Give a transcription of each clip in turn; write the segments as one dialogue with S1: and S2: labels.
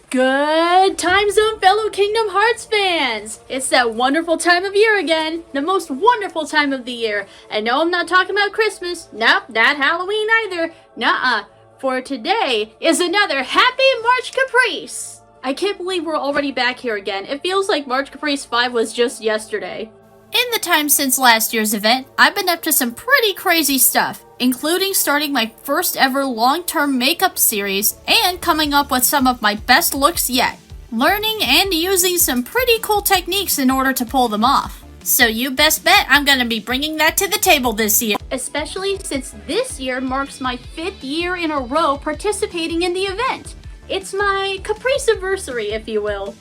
S1: Good time zone, fellow Kingdom Hearts fans! It's that wonderful time of year again, the most wonderful time of the year. And no, I'm not talking about Christmas. Nope, not Halloween either. Nuh-uh. For today is another Happy March Caprice! I can't believe we're already back here again. It feels like March Caprice 5 was just yesterday. In the time since last year's event, I've been up to some pretty crazy stuff, including starting my first ever long-term makeup series and coming up with some of my best looks yet, learning and using some pretty cool techniques in order to pull them off. So you best bet I'm gonna be bringing that to the table this year. Especially since this year marks my 5th year in a row participating in the event. It's my Caprice-iversary, if you will.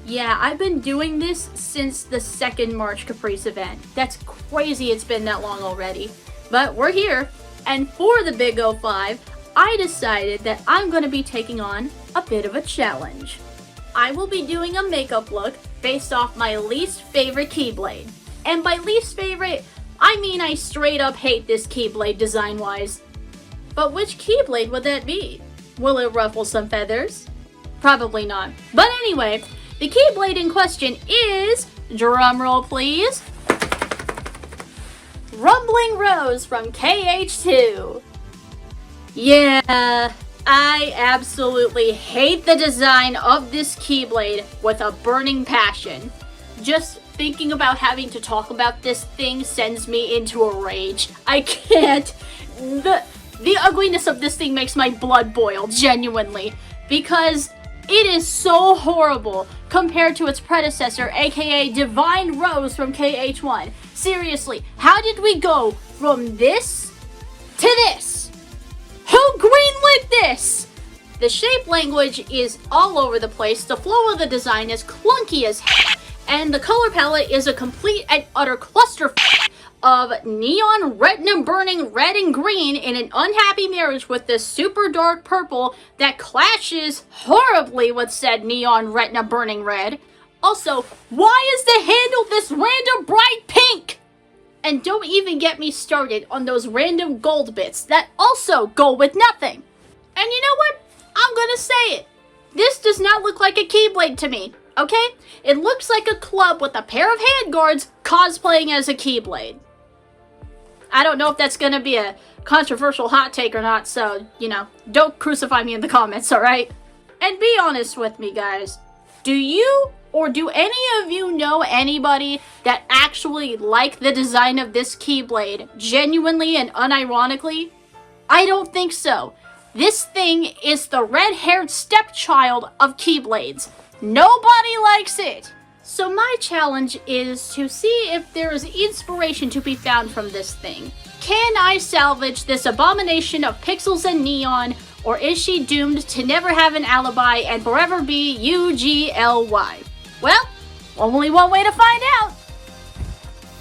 S1: Yeah, I've been doing this since the second March Caprice event. That's crazy it's been that long already. But we're here, and for the Big 05, I decided that I'm going to be taking on a bit of a challenge. I will be doing a makeup look based off my least favorite Keyblade. And by least favorite, I mean I straight up hate this Keyblade design-wise. But which Keyblade would that be? Will it ruffle some feathers? Probably not. But anyway, the Keyblade in question is, drumroll please, Rumbling Rose from KH2. Yeah, I absolutely hate the design of this Keyblade with a burning passion. Just thinking about having to talk about this thing sends me into a rage. I can't. The ugliness of this thing makes my blood boil, genuinely, because it is so horrible compared to its predecessor, aka Divine Rose from KH1. Seriously, how did we go from this to this? Who greenlit this? The shape language is all over the place, the flow of the design is clunky as heck, and the color palette is a complete and utter cluster of neon retina burning red and green in an unhappy marriage with this super dark purple that clashes horribly with said neon retina burning red. Also, why is the handle this random bright pink? And don't even get me started on those random gold bits that also go with nothing. And you know what? I'm gonna say it. This does not look like a Keyblade to me, okay? It looks like a club with a pair of handguards cosplaying as a Keyblade. I don't know if that's gonna be a controversial hot take or not, so, you know, don't crucify me in the comments, alright? And be honest with me, guys. Do you, or do any of you know anybody that actually like the design of this Keyblade, genuinely and unironically? I don't think so. This thing is the red-haired stepchild of Keyblades. Nobody likes it! So my challenge is to see if there is inspiration to be found from this thing. Can I salvage this abomination of pixels and neon, or is she doomed to never have an alibi and forever be UGLY? Well, only one way to find out!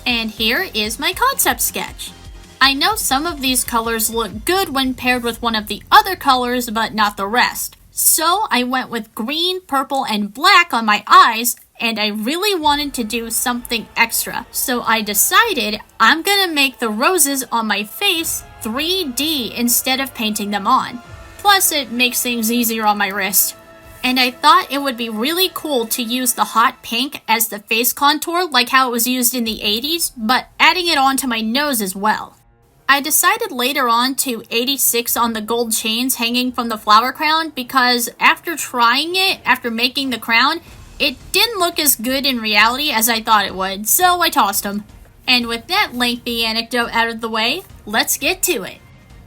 S1: And here is my concept sketch. I know some of these colors look good when paired with one of the other colors, but not the rest. So I went with green, purple, and black on my eyes, and I really wanted to do something extra. So I decided I'm gonna make the roses on my face 3D instead of painting them on. Plus it makes things easier on my wrist. And I thought it would be really cool to use the hot pink as the face contour like how it was used in the 80s, but adding it onto my nose as well. I decided later on to 86 on the gold chains hanging from the flower crown because after trying it, after making the crown, it didn't look as good in reality as I thought it would, so I tossed them. And with that lengthy anecdote out of the way, let's get to it.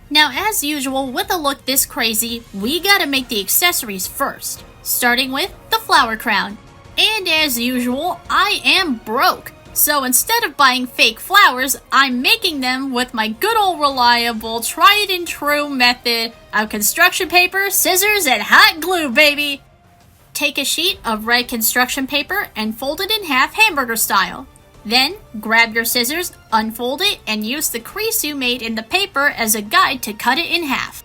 S1: Now as usual, with a look this crazy, we gotta make the accessories first, starting with the flower crown. And as usual, I am broke. So instead of buying fake flowers, I'm making them with my good old reliable, tried and true method of construction paper, scissors, and hot glue, baby! Take a sheet of red construction paper and fold it in half hamburger style. Then, grab your scissors, unfold it, and use the crease you made in the paper as a guide to cut it in half.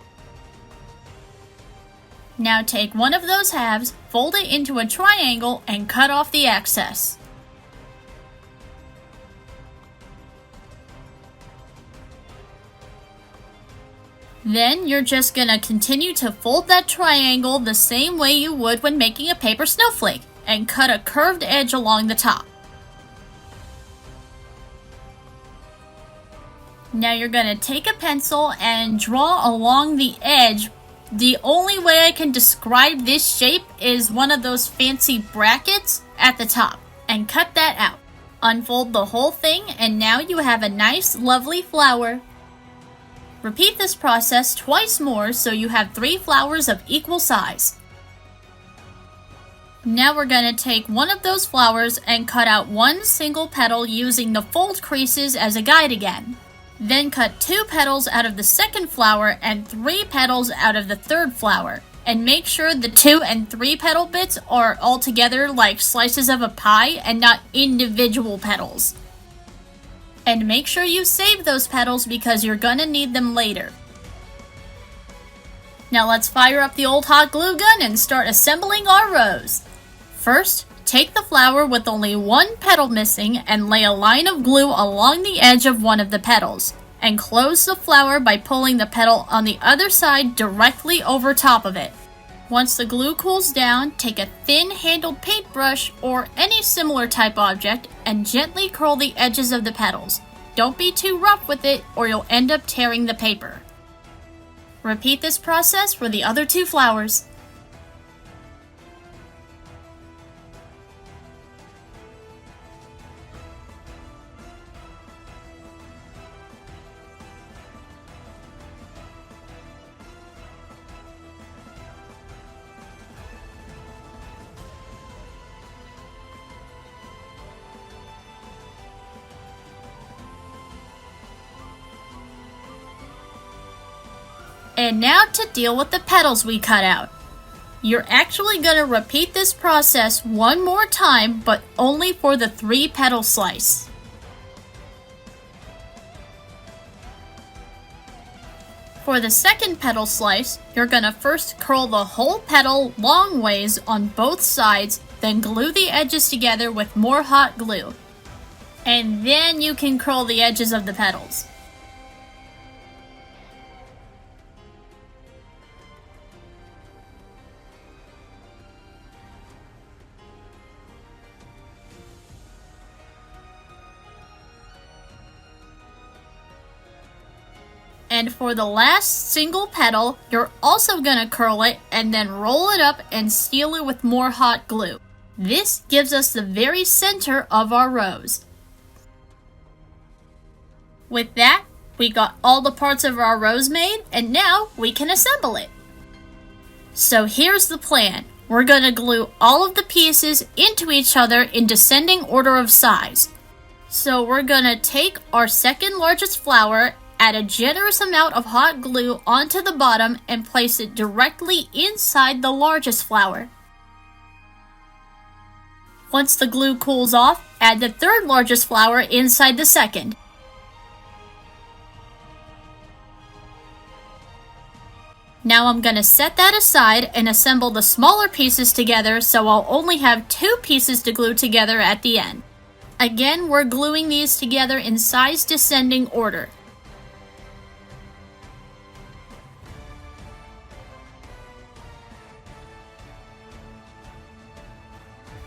S1: Now take one of those halves, fold it into a triangle, and cut off the excess. Then you're just gonna continue to fold that triangle the same way you would when making a paper snowflake, and cut a curved edge along the top. Now you're gonna take a pencil and draw along the edge. The only way I can describe this shape is one of those fancy brackets at the top, and cut that out. Unfold the whole thing, and now you have a nice, lovely flower. Repeat this process twice more so you have 3 flowers of equal size. Now we're going to take one of those flowers and cut out one single petal using the fold creases as a guide again. Then cut 2 petals out of the second flower and 3 petals out of the third flower. And make sure the 2 and 3 petal bits are all together like slices of a pie and not individual petals. And make sure you save those petals because you're gonna need them later. Now let's fire up the old hot glue gun and start assembling our rose. First, take the flower with only 1 petal missing and lay a line of glue along the edge of one of the petals. And close the flower by pulling the petal on the other side directly over top of it. Once the glue cools down, take a thin-handled paintbrush or any similar type object and gently curl the edges of the petals. Don't be too rough with it or you'll end up tearing the paper. Repeat this process for the other 2 flowers. And now to deal with the petals we cut out. You're actually going to repeat this process one more time, but only for the 3 petal slice. For the second petal slice, you're going to first curl the whole petal long ways on both sides, then glue the edges together with more hot glue. And then you can curl the edges of the petals. And for the last single petal, you're also going to curl it and then roll it up and seal it with more hot glue. This gives us the very center of our rose. With that, we got all the parts of our rose made, and now we can assemble it. So here's the plan. We're going to glue all of the pieces into each other in descending order of size. So we're going to take our second largest flower, add a generous amount of hot glue onto the bottom and place it directly inside the largest flower. Once the glue cools off, add the third largest flower inside the second. Now I'm going to set that aside and assemble the smaller pieces together so I'll only have 2 pieces to glue together at the end. Again, we're gluing these together in size descending order.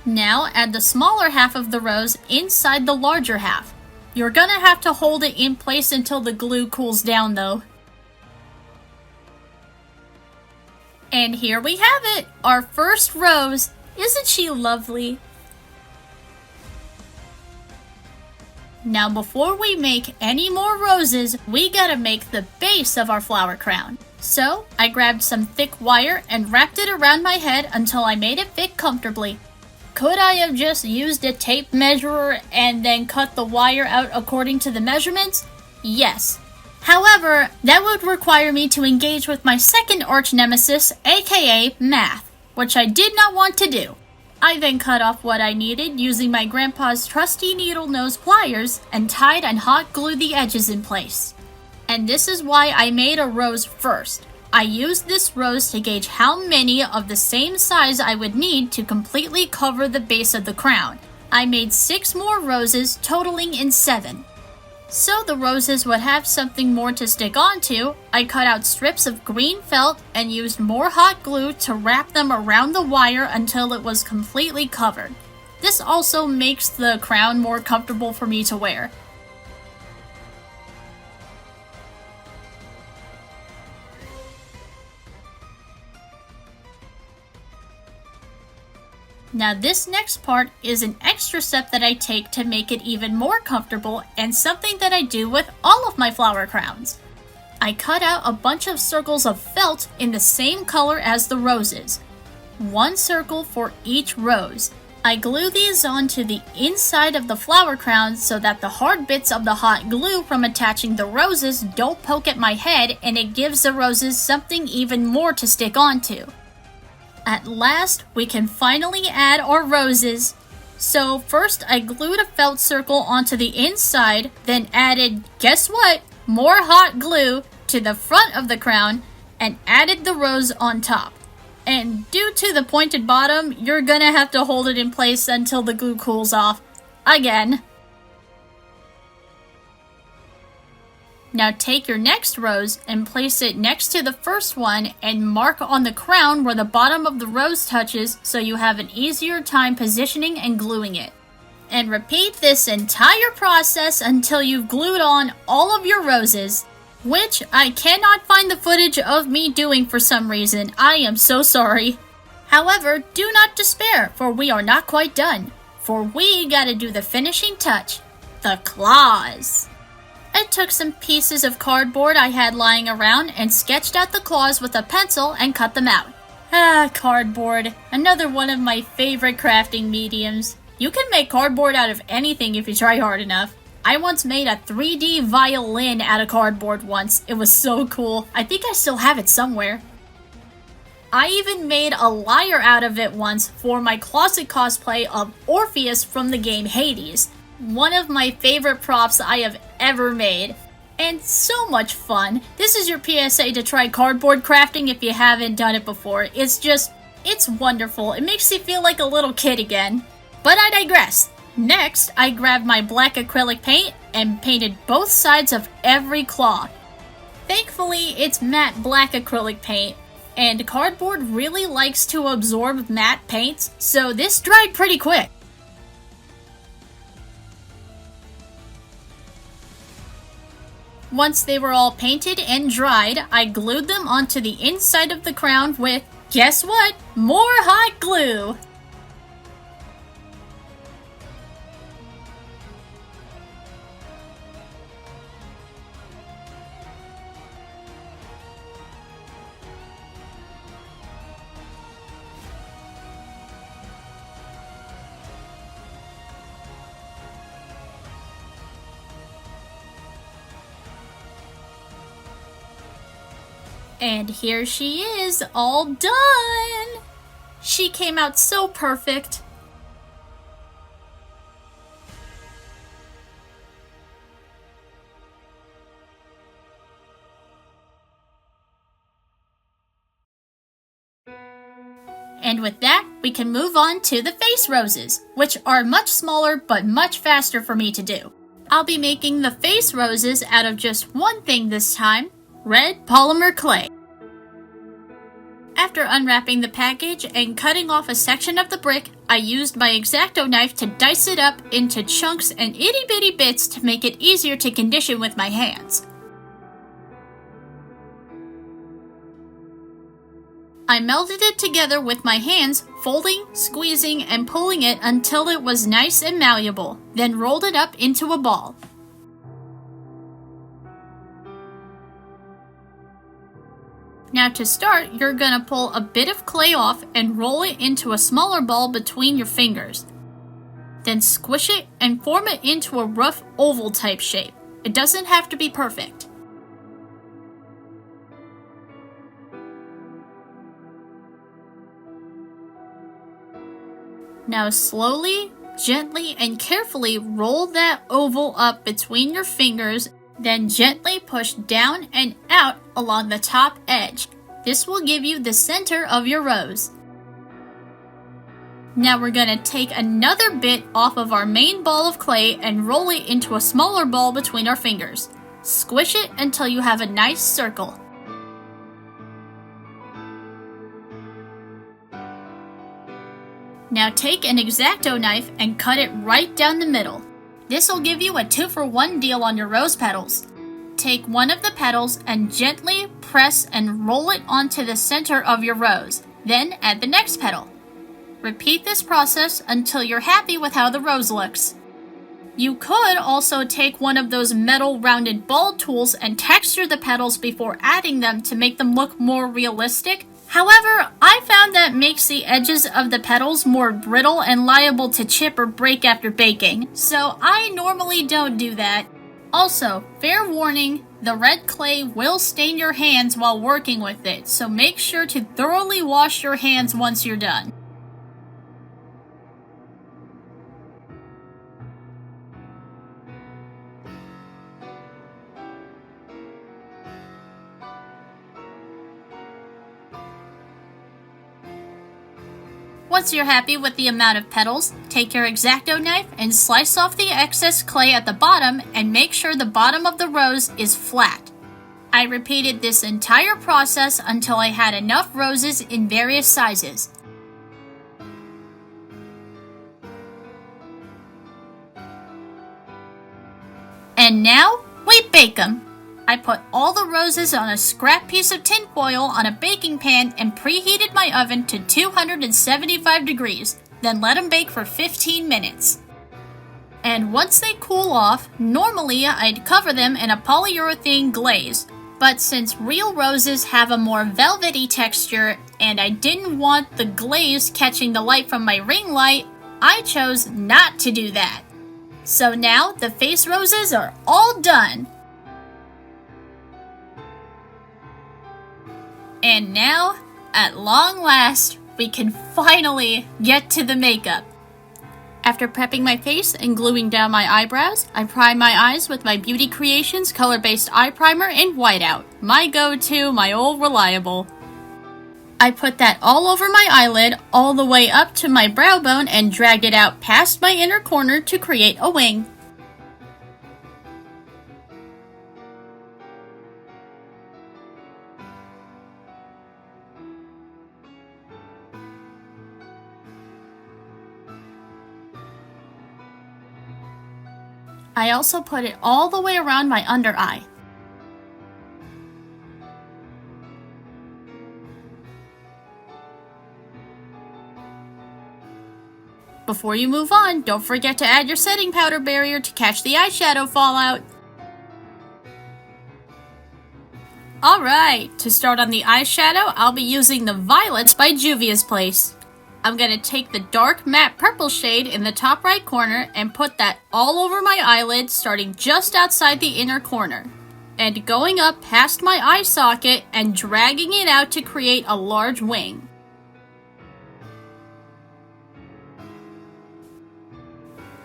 S1: Now add the smaller half of the rose inside the larger half. You're gonna have to hold it in place until the glue cools down though. And here we have it, our first rose. Isn't she lovely? Now before we make any more roses, we gotta make the base of our flower crown. So I grabbed some thick wire and wrapped it around my head until I made it fit comfortably. Could I have just used a tape measure and then cut the wire out according to the measurements? Yes. However, that would require me to engage with my second arch nemesis, aka math, which I did not want to do. I then cut off what I needed using my grandpa's trusty needle nose pliers and tied and hot glued the edges in place. And this is why I made a rose first. I used this rose to gauge how many of the same size I would need to completely cover the base of the crown. I made 6 more roses, totaling in 7. So the roses would have something more to stick onto, I cut out strips of green felt and used more hot glue to wrap them around the wire until it was completely covered. This also makes the crown more comfortable for me to wear. Now this next part is an extra step that I take to make it even more comfortable and something that I do with all of my flower crowns. I cut out a bunch of circles of felt in the same color as the roses. One circle for each rose. I glue these onto the inside of the flower crowns so that the hard bits of the hot glue from attaching the roses don't poke at my head, and it gives the roses something even more to stick onto. At last, we can finally add our roses. So first I glued a felt circle onto the inside, then added, guess what, more hot glue to the front of the crown and added the rose on top. And due to the pointed bottom, you're gonna have to hold it in place until the glue cools off. Again. Now take your next rose and place it next to the first one and mark on the crown where the bottom of the rose touches so you have an easier time positioning and gluing it. And repeat this entire process until you've glued on all of your roses, which I cannot find the footage of me doing for some reason. I am so sorry. However, do not despair, for we are not quite done. For we gotta do the finishing touch, the claws. I took some pieces of cardboard I had lying around and sketched out the claws with a pencil and cut them out. Cardboard. Another one of my favorite crafting mediums. You can make cardboard out of anything if you try hard enough. I once made a 3D violin out of cardboard once. It was so cool. I think I still have it somewhere. I even made a lyre out of it once for my closet cosplay of Orpheus from the game Hades. One of my favorite props I have ever made. And so much fun. This is your PSA to try cardboard crafting if you haven't done it before. It's wonderful. It makes you feel like a little kid again. But I digress. Next, I grabbed my black acrylic paint and painted both sides of every claw. Thankfully, it's matte black acrylic paint, and cardboard really likes to absorb matte paints, so this dried pretty quick. Once they were all painted and dried, I glued them onto the inside of the crown with, guess what? More hot glue! And here she is, all done! She came out so perfect. And with that, we can move on to the face roses, which are much smaller but much faster for me to do. I'll be making the face roses out of just one thing this time, red polymer clay. After unwrapping the package and cutting off a section of the brick, I used my X-Acto knife to dice it up into chunks and itty-bitty bits to make it easier to condition with my hands. I melded it together with my hands, folding, squeezing, and pulling it until it was nice and malleable, then rolled it up into a ball. Now to start, you're gonna pull a bit of clay off and roll it into a smaller ball between your fingers. Then squish it and form it into a rough oval type shape. It doesn't have to be perfect. Now slowly, gently, and carefully roll that oval up between your fingers, then gently push down and out along the top edge. This will give you the center of your rose. Now we're gonna take another bit off of our main ball of clay and roll it into a smaller ball between our fingers. Squish it until you have a nice circle. Now take an X-Acto knife and cut it right down the middle. This will give you a 2-for-1 deal on your rose petals. Take one of the petals and gently press and roll it onto the center of your rose. Then add the next petal. Repeat this process until you're happy with how the rose looks. You could also take one of those metal rounded ball tools and texture the petals before adding them to make them look more realistic. However, I found that makes the edges of the petals more brittle and liable to chip or break after baking, so I normally don't do that. Also, fair warning, the red clay will stain your hands while working with it, so make sure to thoroughly wash your hands once you're done. Once you're happy with the amount of petals, take your X-Acto knife and slice off the excess clay at the bottom and make sure the bottom of the rose is flat. I repeated this entire process until I had enough roses in various sizes. And now, we bake them! I put all the roses on a scrap piece of tin foil on a baking pan and preheated my oven to 275 degrees, then let them bake for 15 minutes. And once they cool off, normally I'd cover them in a polyurethane glaze, but since real roses have a more velvety texture and I didn't want the glaze catching the light from my ring light, I chose not to do that. So now the face roses are all done. And now, at long last, we can finally get to the makeup. After prepping my face and gluing down my eyebrows, I prime my eyes with my Beauty Creations color-based eye primer in Whiteout, my go-to, my old reliable. I put that all over my eyelid, all the way up to my brow bone, and dragged it out past my inner corner to create a wing. I also put it all the way around my under eye. Before you move on, don't forget to add your setting powder barrier to catch the eyeshadow fallout. Alright, to start on the eyeshadow, I'll be using the Violets by Juvia's Place. I'm going to take the dark matte purple shade in the top right corner and put that all over my eyelid, starting just outside the inner corner, and going up past my eye socket and dragging it out to create a large wing.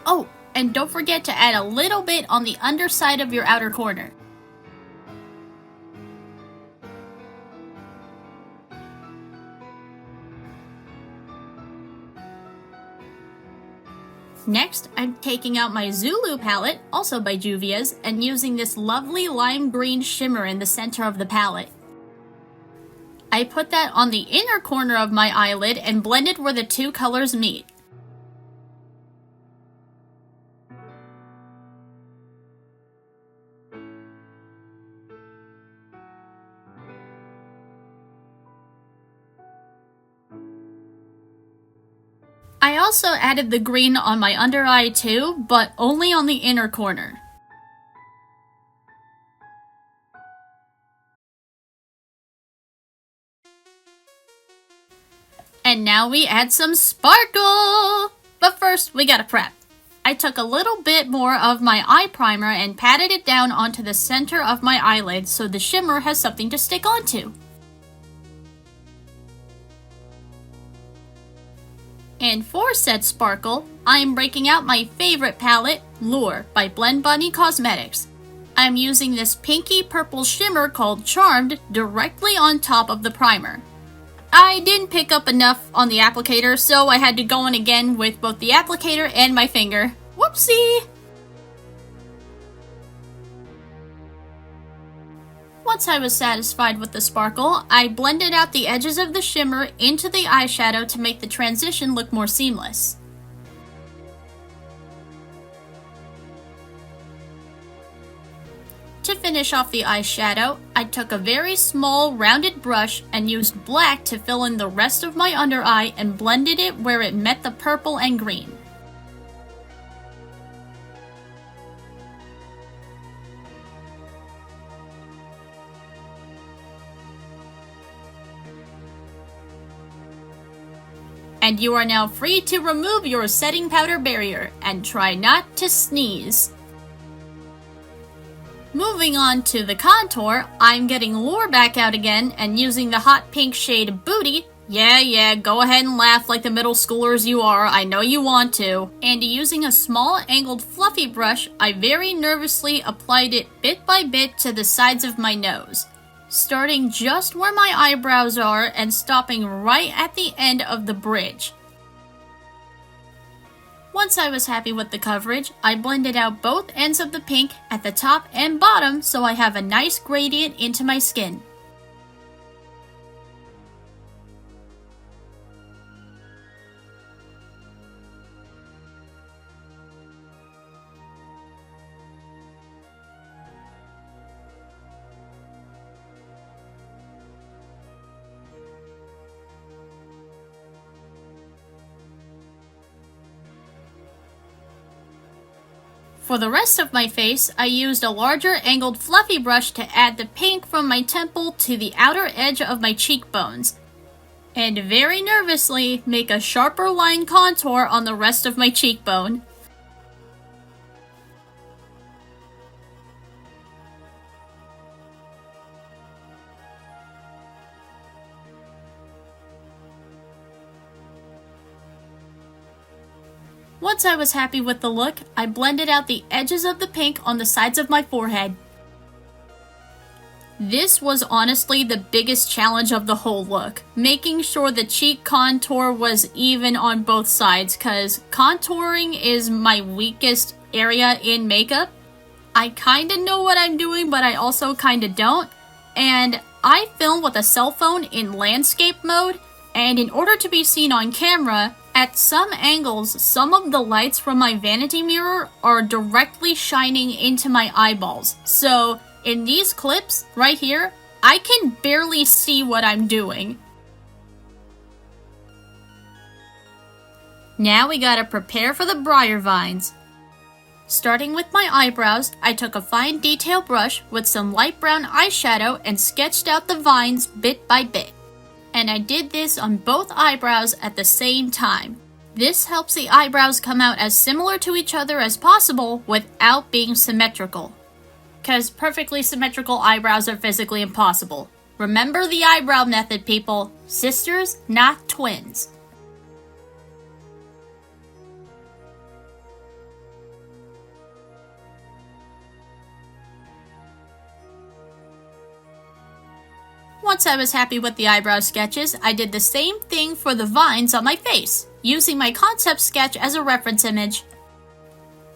S1: Oh, and don't forget to add a little bit on the underside of your outer corner. Next, I'm taking out my Zulu palette, also by Juvia's, and using this lovely lime green shimmer in the center of the palette. I put that on the inner corner of my eyelid and blended where the two colors meet. I also added the green on my under eye too, but only on the inner corner. And now we add some sparkle! But first, we gotta prep. I took a little bit more of my eye primer and patted it down onto the center of my eyelid so the shimmer has something to stick onto. And for said sparkle, I am breaking out my favorite palette, Lure by BlendBunny Cosmetics. I'm using this pinky purple shimmer called Charmed directly on top of the primer. I didn't pick up enough on the applicator, so I had to go in again with both the applicator and my finger. Whoopsie! Once I was satisfied with the sparkle, I blended out the edges of the shimmer into the eyeshadow to make the transition look more seamless. To finish off the eyeshadow, I took a very small rounded brush and used black to fill in the rest of my under eye and blended it where it met the purple and green. And you are now free to remove your setting powder barrier and try not to sneeze. Moving on to the contour, I'm getting Lure back out again and using the hot pink shade Booty. Yeah, go ahead and laugh like the middle schoolers you are, I know you want to. And using a small angled fluffy brush, I very nervously applied it bit by bit to the sides of my nose, starting just where my eyebrows are and stopping right at the end of the bridge. Once I was happy with the coverage, I blended out both ends of the pink at the top and bottom so I have a nice gradient into my skin. For the rest of my face, I used a larger angled fluffy brush to add the pink from my temple to the outer edge of my cheekbones, and very nervously make a sharper line contour on the rest of my cheekbone. Once I was happy with the look, I blended out the edges of the pink on the sides of my forehead. This was honestly the biggest challenge of the whole look, making sure the cheek contour was even on both sides, cause contouring is my weakest area in makeup. I kinda know what I'm doing, but I also kinda don't, and I film with a cell phone in landscape mode, and in order to be seen on camera, at some angles, some of the lights from my vanity mirror are directly shining into my eyeballs. So, in these clips, right here, I can barely see what I'm doing. Now we gotta prepare for the briar vines. Starting with my eyebrows, I took a fine detail brush with some light brown eyeshadow and sketched out the vines bit by bit. And I did this on both eyebrows at the same time. This helps the eyebrows come out as similar to each other as possible without being symmetrical. Cause perfectly symmetrical eyebrows are physically impossible. Remember the eyebrow method, people. Sisters, not twins. Once I was happy with the eyebrow sketches, I did the same thing for the vines on my face, using my concept sketch as a reference image.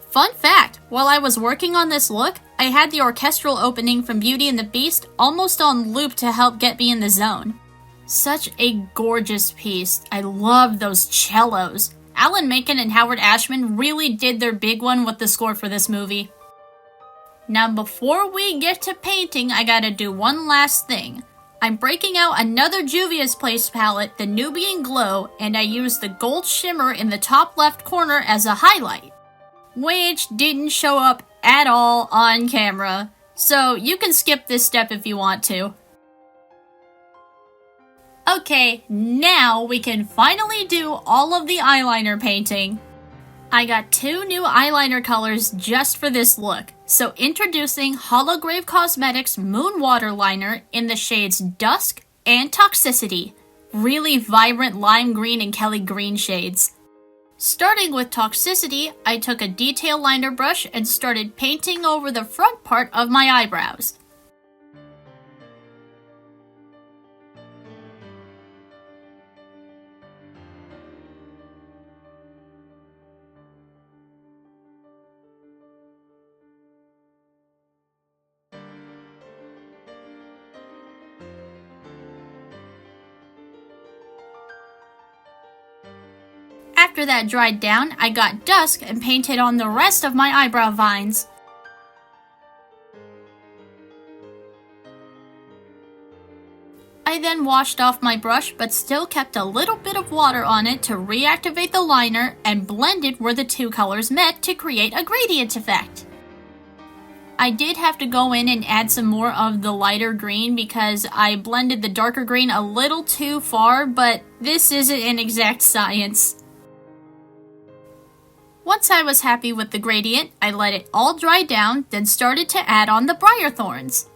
S1: Fun fact, while I was working on this look, I had the orchestral opening from Beauty and the Beast almost on loop to help get me in the zone. Such a gorgeous piece. I love those cellos. Alan Menken and Howard Ashman really did their big one with the score for this movie. Now before we get to painting, I gotta do one last thing. I'm breaking out another Juvia's Place palette, the Nubian Glow, and I used the gold shimmer in the top left corner as a highlight, which didn't show up at all on camera, so you can skip this step if you want to. Okay, now we can finally do all of the eyeliner painting. I got 2 new eyeliner colors just for this look. So introducing Holograve Cosmetics Moon Water Liner in the shades Dusk and Toxicity. Really vibrant lime green and Kelly green shades. Starting with Toxicity, I took a detail liner brush and started painting over the front part of my eyebrows. After that dried down, I got dusk and painted on the rest of my eyebrow vines. I then washed off my brush but still kept a little bit of water on it to reactivate the liner and blended where the two colors met to create a gradient effect. I did have to go in and add some more of the lighter green because I blended the darker green a little too far, but this isn't an exact science. Once I was happy with the gradient, I let it all dry down, then started to add on the briar thorns.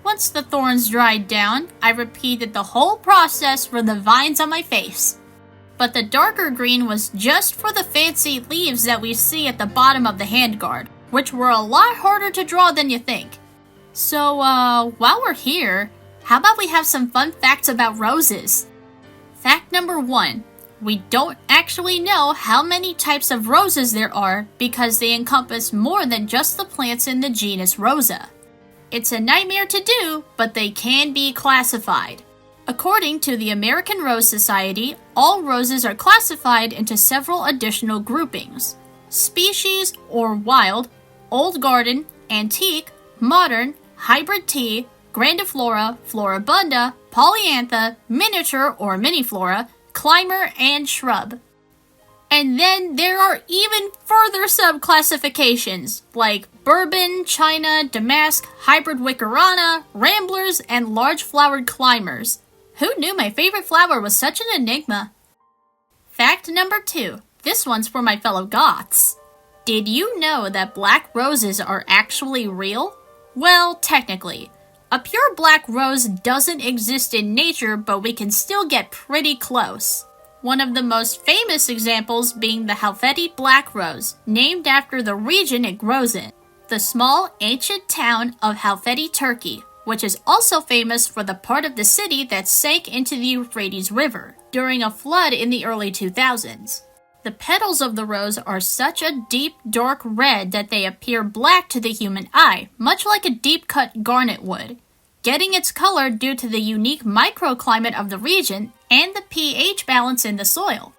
S1: Once the thorns dried down, I repeated the whole process for the vines on my face. But the darker green was just for the fancy leaves that we see at the bottom of the handguard, which were a lot harder to draw than you think. So, while we're here, how about we have some fun facts about roses? Fact number 1. We don't actually know how many types of roses there are because they encompass more than just the plants in the genus Rosa. It's a nightmare to do, but they can be classified. According to the American Rose Society, all roses are classified into several additional groupings: species or wild, old garden, antique, modern, hybrid tea, grandiflora, floribunda, polyantha, miniature or miniflora, climber, and shrub. And then there are even further subclassifications, like bourbon, china, damask, hybrid wickerana, ramblers, and large-flowered climbers. Who knew my favorite flower was such an enigma? Fact number 2. This one's for my fellow goths. Did you know that black roses are actually real? Well, technically. A pure black rose doesn't exist in nature, but we can still get pretty close. One of the most famous examples being the Helvetii black rose, named after the region it grows in, the small ancient town of Helvetii, Turkey, which is also famous for the part of the city that sank into the Euphrates River during a flood in the early 2000s. The petals of the rose are such a deep, dark red that they appear black to the human eye, much like a deep-cut garnet would, getting its color due to the unique microclimate of the region and the pH balance in the soil.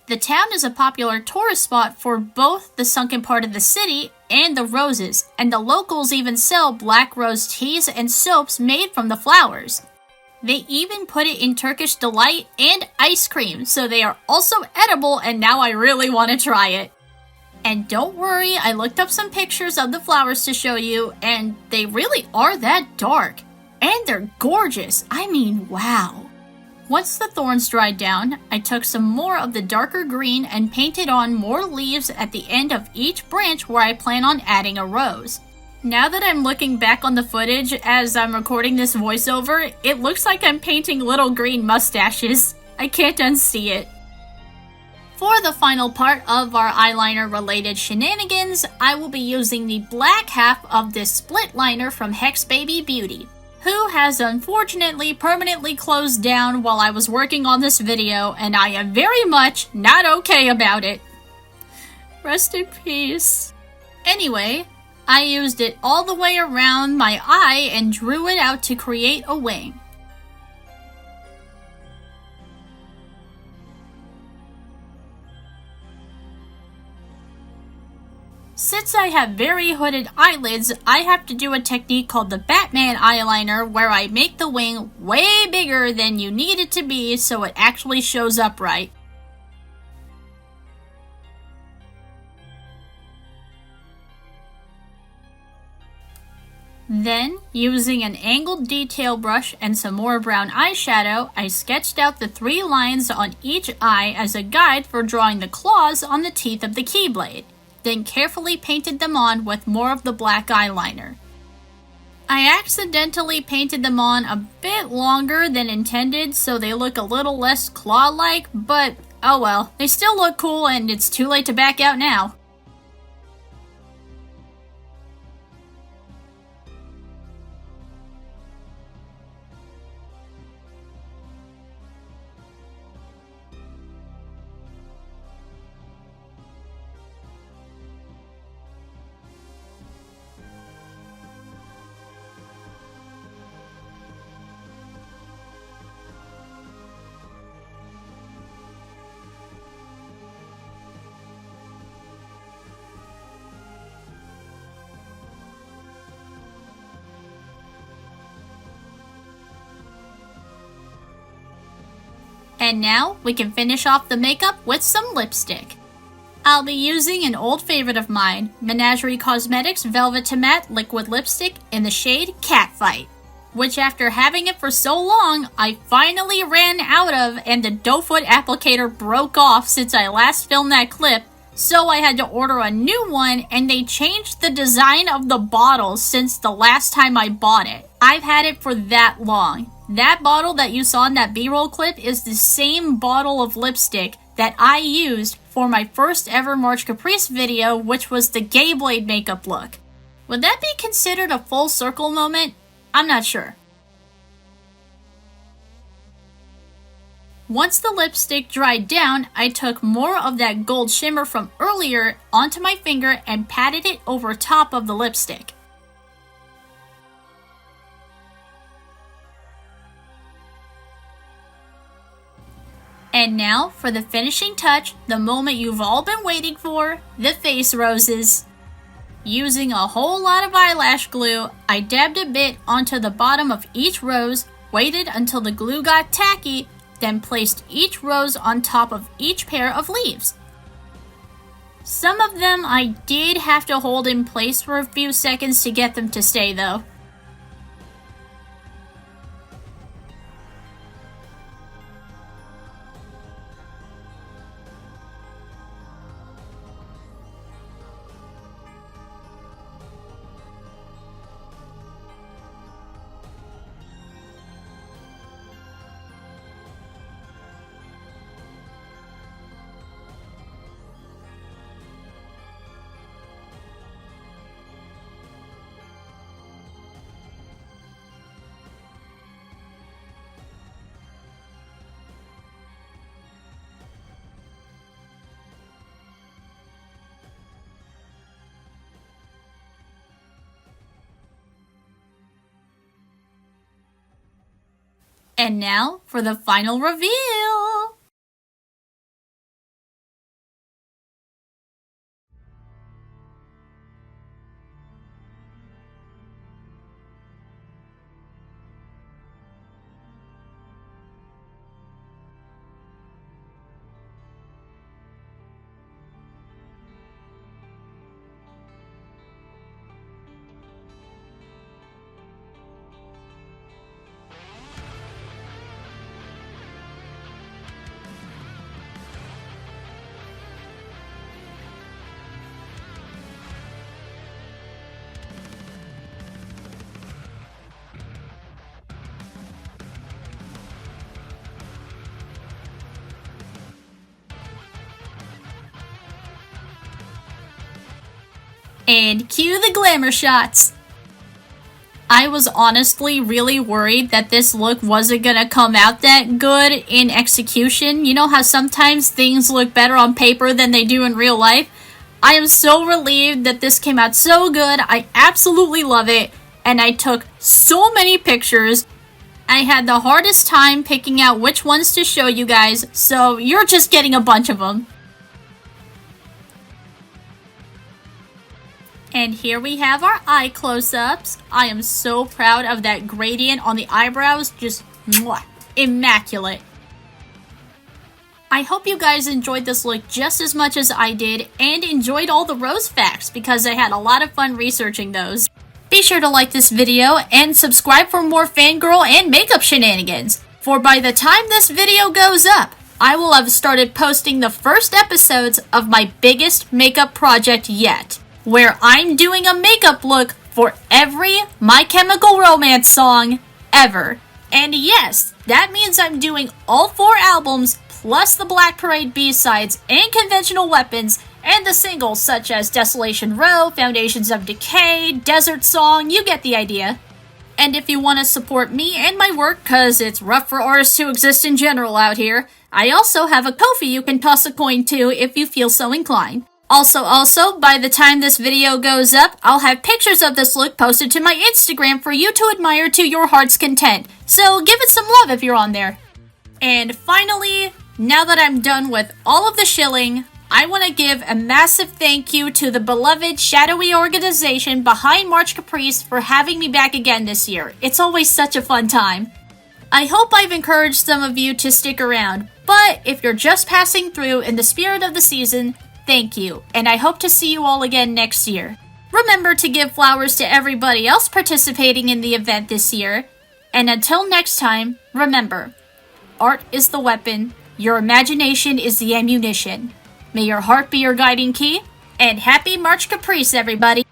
S1: The town is a popular tourist spot for both the sunken part of the city and the roses, and the locals even sell black rose teas and soaps made from the flowers. They even put it in Turkish delight and ice cream, so they are also edible, and now I really want to try it. And don't worry, I looked up some pictures of the flowers to show you, and they really are that dark. And they're gorgeous. I mean, wow. Once the thorns dried down, I took some more of the darker green and painted on more leaves at the end of each branch where I plan on adding a rose. Now that I'm looking back on the footage as I'm recording this voiceover, it looks like I'm painting little green mustaches. I can't unsee it. For the final part of our eyeliner related shenanigans, I will be using the black half of this split liner from Hex Baby Beauty, who has unfortunately permanently closed down while I was working on this video, and I am very much not okay about it. Rest in peace. Anyway, I used it all the way around my eye and drew it out to create a wing. Since I have very hooded eyelids, I have to do a technique called the Batman eyeliner where I make the wing way bigger than you need it to be so it actually shows up right. Then, using an angled detail brush and some more brown eyeshadow, I sketched out the 3 lines on each eye as a guide for drawing the claws on the teeth of the Keyblade, then carefully painted them on with more of the black eyeliner. I accidentally painted them on a bit longer than intended so they look a little less claw-like, but oh well, they still look cool and it's too late to back out now. And now we can finish off the makeup with some lipstick. I'll be using an old favorite of mine, Menagerie Cosmetics Velvet to Matte Liquid Lipstick in the shade Catfight, which after having it for so long, I finally ran out of and the doe foot applicator broke off since I last filmed that clip, so I had to order a new one and they changed the design of the bottle since the last time I bought it. I've had it for that long. That bottle that you saw in that B-roll clip is the same bottle of lipstick that I used for my first ever March Caprice video, which was the Keyblade makeup look. Would that be considered a full circle moment? I'm not sure. Once the lipstick dried down, I took more of that gold shimmer from earlier onto my finger and patted it over top of the lipstick. And now, for the finishing touch, the moment you've all been waiting for, the face roses. Using a whole lot of eyelash glue, I dabbed a bit onto the bottom of each rose, waited until the glue got tacky, then placed each rose on top of each pair of leaves. Some of them I did have to hold in place for a few seconds to get them to stay though. And now for the final reveal! And cue the glamour shots! I was honestly really worried that this look wasn't gonna come out that good in execution. You know how sometimes things look better on paper than they do in real life? I am so relieved that this came out so good. I absolutely love it. And I took so many pictures. I had the hardest time picking out which ones to show you guys, so you're just getting a bunch of them. And here we have our eye close-ups. I am so proud of that gradient on the eyebrows, just mwah, immaculate. I hope you guys enjoyed this look just as much as I did and enjoyed all the rose facts because I had a lot of fun researching those. Be sure to like this video and subscribe for more fangirl and makeup shenanigans. For by the time this video goes up, I will have started posting the first episodes of my biggest makeup project yet, where I'm doing a makeup look for every My Chemical Romance song ever. And yes, that means I'm doing all 4 albums plus the Black Parade B-sides and Conventional Weapons and the singles such as Desolation Row, Foundations of Decay, Desert Song, you get the idea. And if you want to support me and my work, cause it's rough for artists to exist in general out here, I also have a Kofi you can toss a coin to if you feel so inclined. Also, by the time this video goes up, I'll have pictures of this look posted to my Instagram for you to admire to your heart's content. So give it some love if you're on there. And finally, now that I'm done with all of the shilling, I want to give a massive thank you to the beloved shadowy organization behind March Caprice for having me back again this year. It's always such a fun time. I hope I've encouraged some of you to stick around, But if you're just passing through in the spirit of the season, thank you, and I hope to see you all again next year. Remember to give flowers to everybody else participating in the event this year, and until next time, remember, art is the weapon, your imagination is the ammunition. May your heart be your guiding key, and happy March Caprice, everybody!